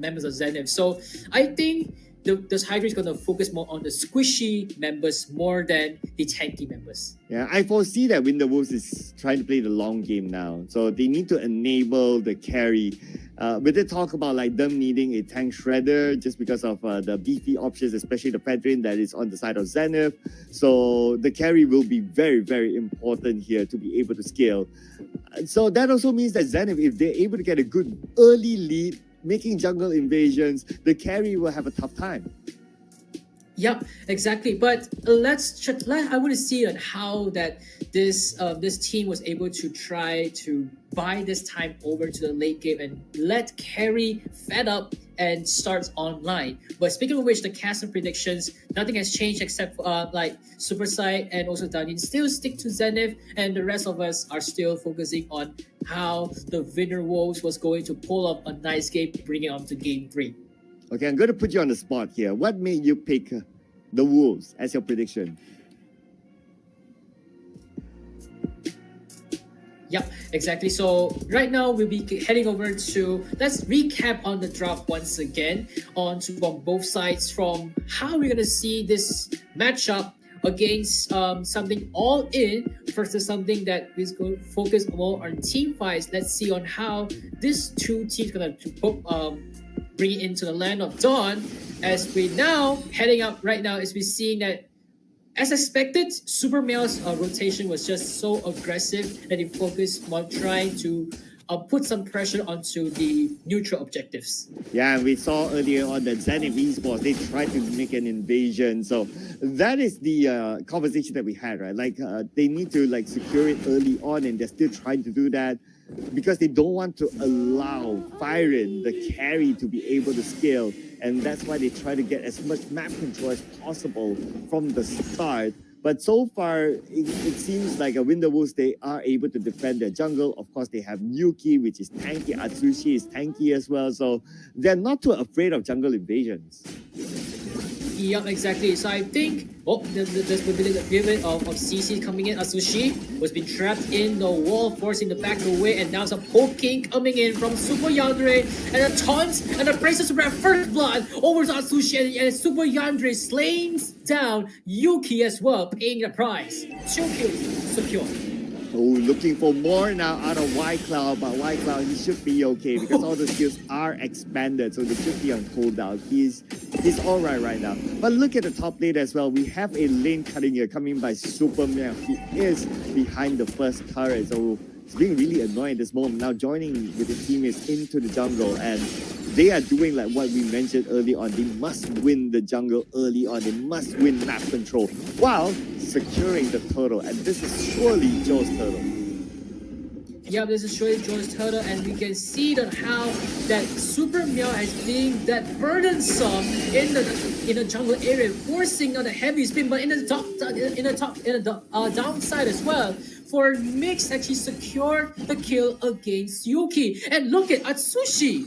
members of ZENITH. So I think this Hydra is going to focus more on the squishy members more than the tanky members. Yeah, I foresee that Winterwolves is trying to play the long game now. So they need to enable the carry. We did talk about like them needing a tank shredder just because of the beefy options, especially the Fedrin that is on the side of ZENITH. So the carry will be very, very important here to be able to scale. So that also means that ZENITH, if they're able to get a good early lead, making jungle invasions, the carry will have a tough time. Yeah, exactly. But let's check. I want to see how that this team was able to try to buy this time over to the late game and let carry fed up and starts online. But speaking of which, the cast and predictions, nothing has changed except like Super Saiyan and also Danin still stick to ZENITH, and the rest of us are still focusing on how the Vinder Wolves was going to pull up a nice game, bring it on to game 3. Okay, I'm going to put you on the spot here. What made you pick the Wolves as your prediction? Yeah, exactly. So right now we'll be heading over to, let's recap on the draft once again on both sides from how we're going to see this matchup against something all in versus something that is going to focus more on team fights. Let's see on how these two teams going to bring it into the land of Dawn, as we now heading up right now as we're seeing that, as expected, Super Male's rotation was just so aggressive that he focused on trying to put some pressure onto the neutral objectives. Yeah, we saw earlier on that ZENITH Esports, they tried to make an invasion. So that is the conversation that we had, right? Like they need to like secure it early on, and they're still trying to do that because they don't want to allow Firen, the carry, to be able to scale. And that's why they try to get as much map control as possible from the start. But so far, it seems like a Winterwolves, they are able to defend their jungle. Of course, they have Yuki, which is tanky. Atsushi is tanky as well. So they're not too afraid of jungle invasions. Yeah, exactly. So I think, there's a bit of CC coming in. Atsushi was being trapped in the wall, forcing the back away, and now some poking coming in from Super Yandere, and a taunt, and a braces to grab first blood over to Atsushi, and Super Yandere slays down Yuki as well, paying the price. 2 kills secure. Oh, looking for more now out of White Cloud, but White Cloud, he should be okay because all the skills are expanded, so they should be on cooldown. He's alright right now. But look at the top lane as well. We have a lane cutting here coming by Superman. He is behind the first turret, so it's being really annoying at this moment. Now joining with the teammates into the jungle, and they are doing like what we mentioned early on. They must win the jungle early on. They must win map control while securing the turtle. And this is surely Joe's turtle. Yeah, this is surely Joe's turtle, and we can see that how that Super Meow has been that burdensome in the jungle area, forcing on the heavy spin, but in the downside as well. For Mix actually secured the kill against Yuki. And look at Atsushi.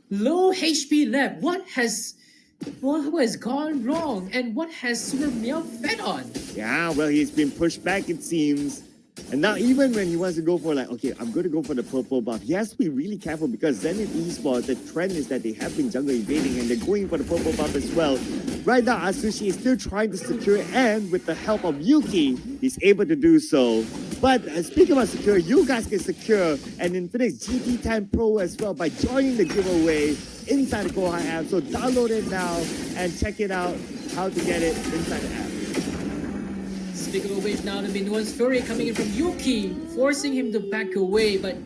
Low HP left. What has gone wrong, and what has Super Meow fed on? Yeah, well, he's been pushed back, it seems. And now even when he wants to go for like, okay, I'm going to go for the purple buff, he has to be really careful because ZENITH Esports, the trend is that they have been jungle invading and they're going for the purple buff as well. Right now, Atsushi is still trying to secure it, and with the help of Yuki, he's able to do so. But speaking about secure, you guys can secure an Infinix GT10 Pro as well by joining the giveaway inside the Kohai app. So download it now and check it out how to get it inside the app. Speaking of which, now the Minuan's Fury coming in from Yuki, forcing him to back away. But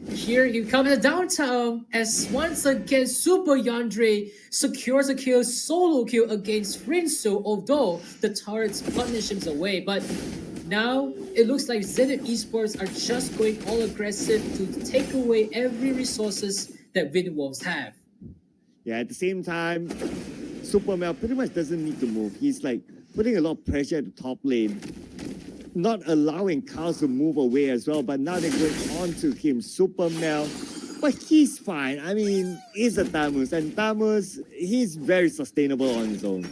here he comes to downtown as once again Super Yandere secures a kill, solo kill against Rinso, although the turrets punish him away. But now it looks like ZENITH Esports are just going all aggressive to take away every resources that Winterwolves have. Yeah, at the same time, Superman pretty much doesn't need to move. He's like putting a lot of pressure at the top lane, not allowing Carl to move away as well. But now they're going on to him, Superman. But he's fine. I mean, he's a Tamus, and Tamus, he's very sustainable on his own.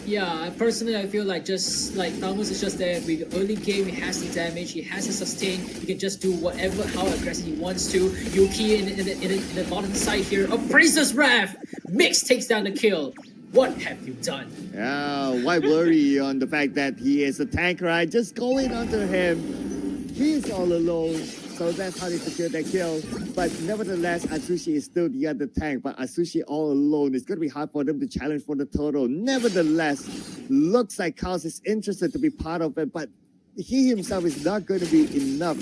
Yeah, personally, I feel like just like Thanos is just there with the early game. He has the damage, he has the sustain. He can just do whatever, how aggressive he wants to. Yuki in the bottom side here. A Princess Wrath! Mix takes down the kill. What have you done? Yeah, why worry on the fact that he is a tank, right? Just go in onto him. He's all alone, so that's how they secure that kill. But nevertheless, Atsushi is still the other tank, but Atsushi all alone. It's going to be hard for them to challenge for the total. Nevertheless, looks like Chaos is interested to be part of it, but he himself is not going to be enough.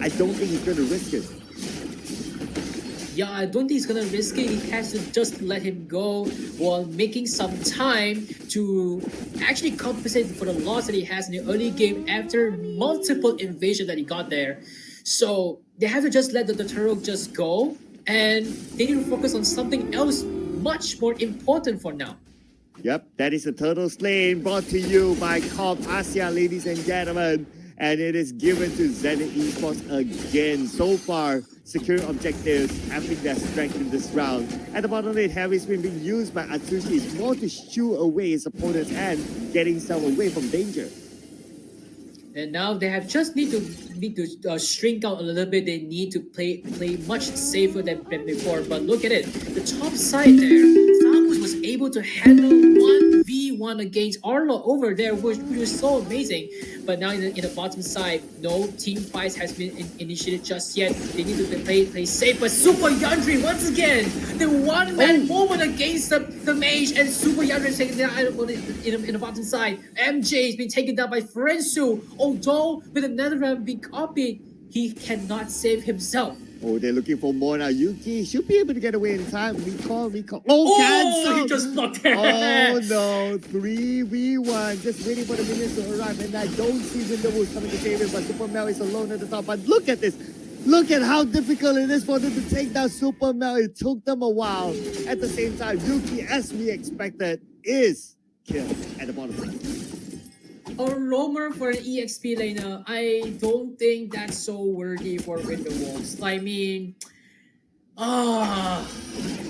I don't think he's going to risk it. Yeah, I don't think he's gonna risk it. He has to just let him go while making some time to actually compensate for the loss that he has in the early game after multiple invasions that he got there. So they have to just let the turtle just go, and they need to focus on something else much more important for now. Yep, that is a Turtle Slain brought to you by Comp Asia, ladies and gentlemen. And it is given to ZENITH Esports again. So far, securing objectives, having their strength in this round. At the bottom lane, heavy spin being used by Atsushi is more to shoo away his opponents and getting himself away from danger. And now they have just need to shrink out a little bit. They need to play much safer than before. But look at it, the top side there, Thanos was able to handle 1v1 against Arlo over there, which was so amazing. But now in the bottom side, no team fights has been initiated just yet. They need to play safe. But Super Yandri once again, the one-man moment against the mage, and Super Yandri is taken down in the bottom side. MJ has been taken down by Frensu. Although with another round being copied, he cannot save himself. Oh, they're looking for more now. Yuki should be able to get away in time. Recall. Oh, cancel! He just blocked it. Oh no, 3v1. Just waiting for the minions to arrive, and I don't see VINDER coming to save him, but Super Mel is alone at the top. But look at this. Look at how difficult it is for them to take down Super Mel. It took them a while. At the same time, Yuki, as we expected, is killed at the bottom. A roamer for an EXP laner, I don't think that's so worthy for Winterwolves. I mean,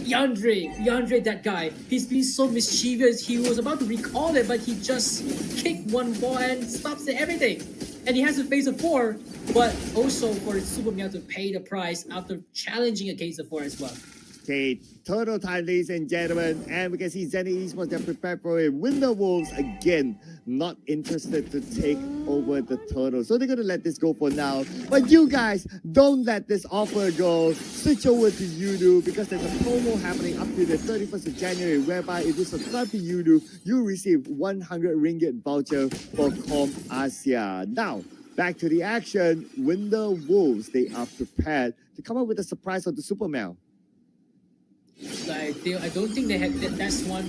Yandre, that guy, he's been so mischievous. He was about to recall it, but he just kicked one ball and stops everything. And he has to face a 4, but also for Super Meow to pay the price after challenging against the 4 as well. Okay, total time, ladies and gentlemen, and we can see ZENITH Esports, they're prepared for it. Winterwolves, again, not interested to take over the total. So they're going to let this go for now. But you guys, don't let this offer go. Switch over to Yudu, because there's a promo happening up to the 31st of January, whereby if you subscribe to Yudu, you receive 100 ringgit voucher for Comp Asia. Now, back to the action. Winterwolves, they are prepared to come up with a surprise of the Super Mel. I don't think they had that's one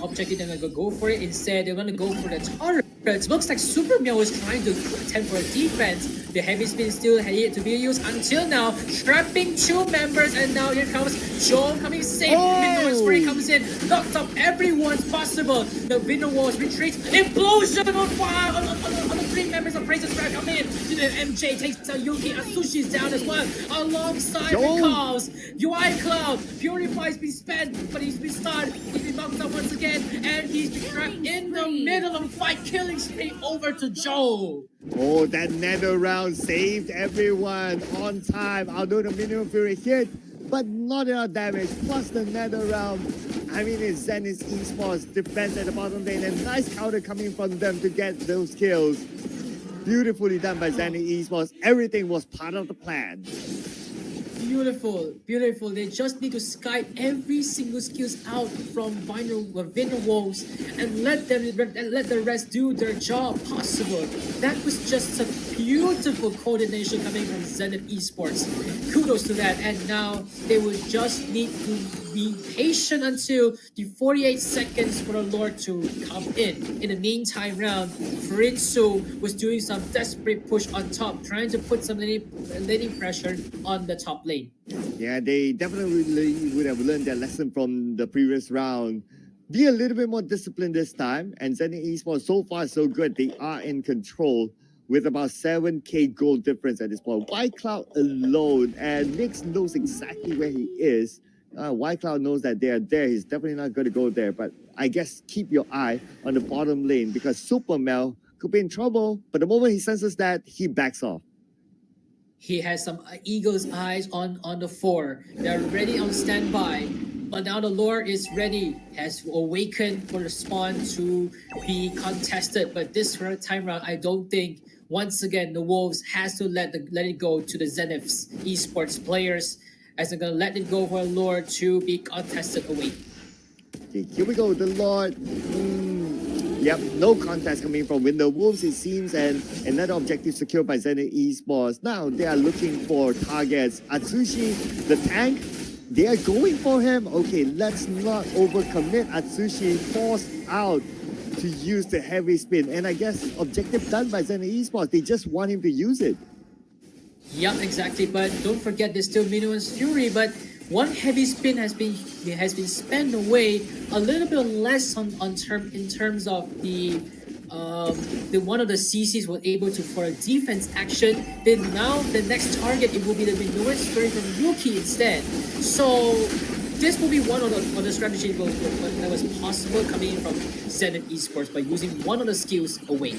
objective they're gonna go for it. Instead, they're gonna go for the turret. It looks like Super Meow was trying to attempt for a defense. The heavy spin still yet to be used until now, trapping 2 members, and now here comes Joel coming safe. Windows where he comes in, knocked up everyone possible. The window walls retreat, implosion on fire on the 3 members of Princess Wrath coming in. MJ takes down Yuki, Atsushi's down as well, alongside the calls. UI Cloud purifies been spent, but he's been stunned. He's been bumped up once again, and he's been trapped in the middle of a fight, killing spree over to Joe. Oh, that nether round saved everyone on time. Although the minimum fury hit, but not enough damage. Plus the nether round. I mean, it's ZENITH Esports defense at the bottom lane, and nice counter coming from them to get those kills. Beautifully done by ZENITH Esports. Everything was part of the plan. Beautiful. They just need to Skype every single skills out from Winterwolves and let the rest do their job possible. That was just a beautiful coordination coming from ZENITH Esports. Kudos to that. And now they will just need to be patient until the 48 seconds for the Lord to come in. In the meantime round, Frinsu was doing some desperate push on top, trying to put some laning pressure on the top lane. Yeah, they definitely would have learned their lesson from the previous round. Be a little bit more disciplined this time, and ZENITH Esports, so far so good. They are in control with about 7k gold difference at this point. White Cloud alone, and Nix knows exactly where he is. White Cloud knows that they are there. He's definitely not going to go there. But I guess keep your eye on the bottom lane because Super Mel could be in trouble. But the moment he senses that, he backs off. He has some eagle's eyes on the 4. They're ready on standby. But now the Lord is ready, has awakened for the spawn to be contested. But this time round, I don't think, once again, the Wolves has to let it go to the Zenith's esports players, as they're going to let it go for the Lord to be contested away. Okay, here we go, the Lord. Yep, no contest coming from VINDER Wolves, it seems, and another objective secured by ZENITH Esports. Now they are looking for targets. Atsushi, the tank, they are going for him. Okay, let's not overcommit. Atsushi forced out to use the heavy spin, and I guess objective done by ZENITH Esports. They just want him to use it. Yep, exactly. But don't forget, there's still Minuan's Fury. But one heavy spin has been spent away. A little bit less in terms of the one of the CCs was able to for a defense action. Then now the next target it will be the Minuan's Fury from Yuki instead. So this will be one of the strategies that was possible coming in from ZENITH Esports by using one of the skills away.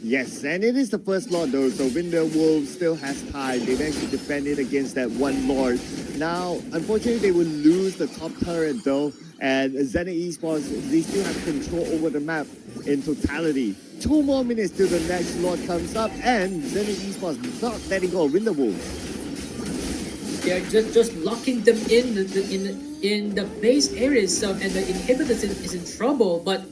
Yes, and it is the first Lord though, so VINDER Wolves still has time. They managed to defend it against that one Lord. Now, unfortunately, they will lose the top turret though, and ZENITH Esports, they still have control over the map in totality. 2 more minutes till the next Lord comes up, and ZENITH Esports not letting go of VINDER Wolves. They're just locking them in the base areas, and the inhibitors is in trouble, but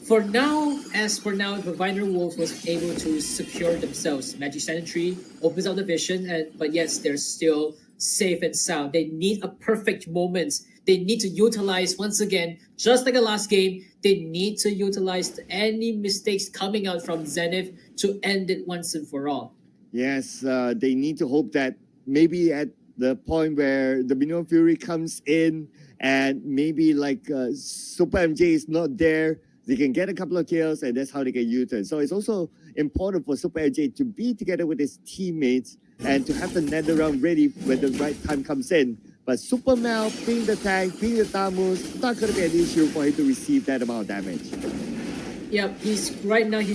for now, the VINDER Wolves was able to secure themselves. Magic Sanitary opens up the vision, but yes, they're still safe and sound. They need a perfect moment. They need to utilize, once again, just like the last game, they need to utilize any mistakes coming out from ZENITH to end it once and for all. Yes, they need to hope that maybe at the point where the Minuan Fury comes in and maybe like Super MJ is not there, they can get a couple of kills, and that's how they can U-turn. So it's also important for Super MJ to be together with his teammates and to have the nether round ready when the right time comes in. But Super Mel, being the tank, being the Tamus, not going to be an issue for him to receive that amount of damage. Yeah, he's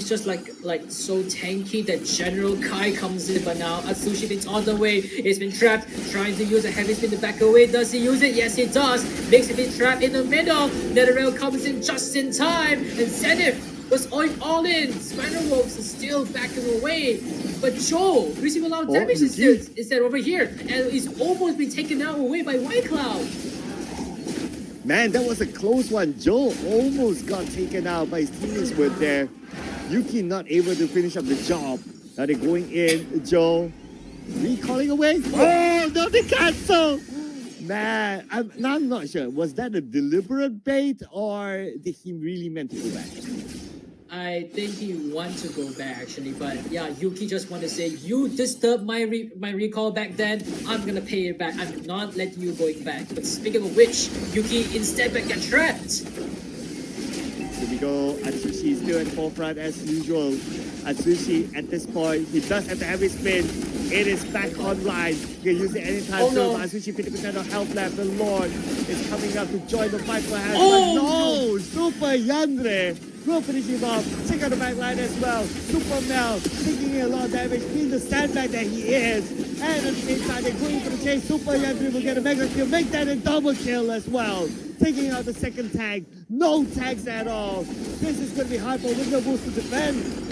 just like so tanky that General Kai comes in, but now Atsushi is on the way. He's been trapped, trying to use a heavy spin to back away. Does he use it? Yes, he does. Makes him be trapped in the middle. NetherRail comes in just in time, and ZENITH was all in. VINDER Wolves is still backing away, but Joe receiving a lot of damage instead over here, and he's almost been taken out away by White Cloud. Man, that was a close one. Joe almost got taken out, but his teammates were there. Yuki not able to finish up the job. Now they're going in. Joe recalling away. Oh, no, they cancel. Man, I'm not sure. Was that a deliberate bait or did he really meant to go back? I think he wants to go back actually, but yeah, Yuki just want to say, you disturbed my recall back then, I'm gonna pay it back. I'm not letting you going back. But speaking of which, Yuki instead got trapped. Here we go. Atsushi is still at forefront as usual. Atsushi at this point, he does have the heavy spin. It is back online. You can use it anytime soon. No. Atsushi 50% of health left. The Lord is coming up to join the fight for hands. Oh, no! Super Yandere will finish him off. Check out the back line as well. Super Mel taking a lot of damage, being the sandbag that he is. And at the same time, they're going for the chase. Super Yandere will get a mega kill. Make that a double kill as well. Taking out the second tag. No tags at all. This is going to be hard for VINDER Wolves to defend.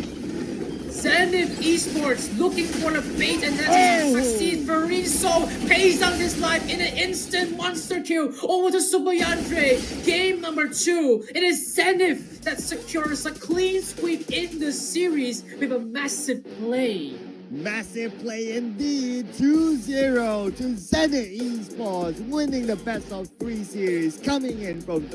ZENITH Esports looking for a bait, and that is succeed. Veriso pays down his life in an instant monster kill over to Super Yandere. Game number 2. It is ZENITH that secures a clean sweep in the series with a massive play. Massive play indeed. 2-0 to ZENITH Esports, winning the best of 3 series, coming in from